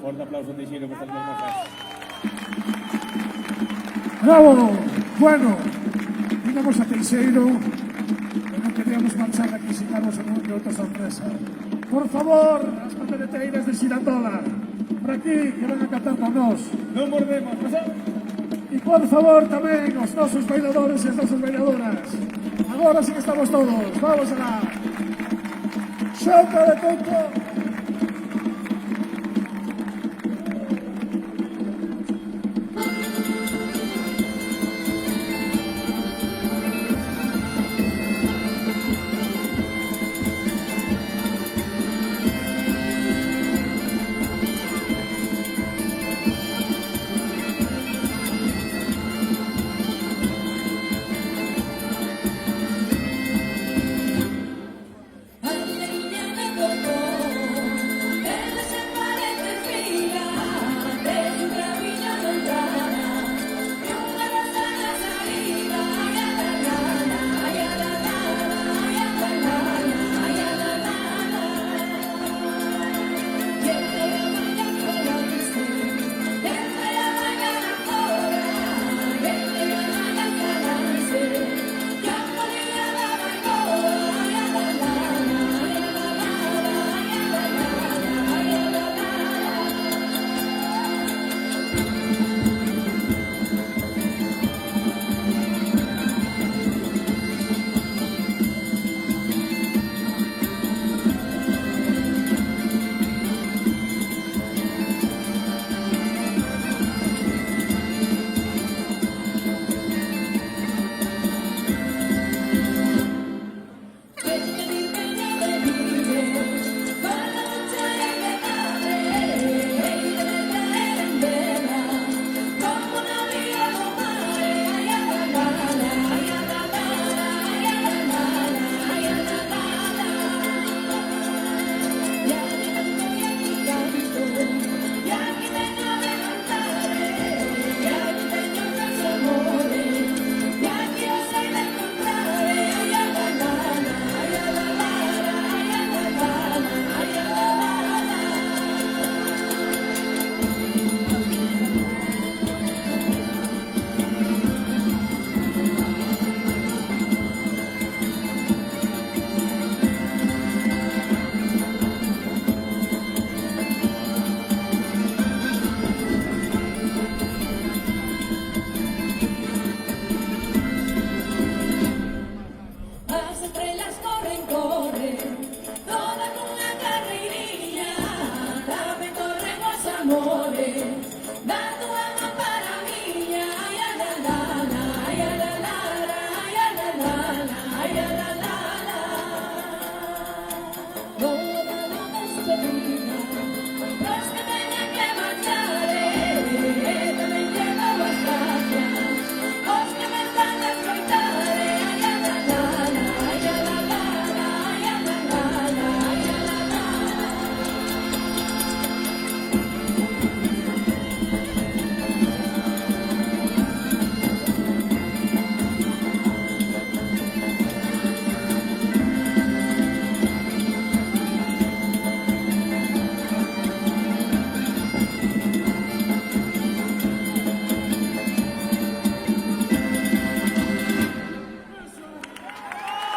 Forte aplauso de Xiro por estas hermosas. Bravo! Bueno, vimos a Teixeiro, pero non queríamos marchar aquí sin darnos de outra sorpresa. Por favor, as papeleteiras de Xirandola, por aquí, que van a cantar con nós. Non mordemos, pasad. E por favor tamén os nosos bailadores e as nosas bailadoras. Agora sí que estamos todos, vamos alá. Xota de tonto.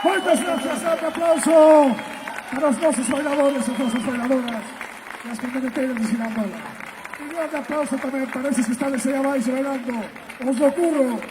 Moitas gracias, un aplauso para os nosos bailadores e as nosas bailadoras e as camineteiras de Xirandola. Un grande aplauso tamén para eses que están aí abaixo bailando, os do curro.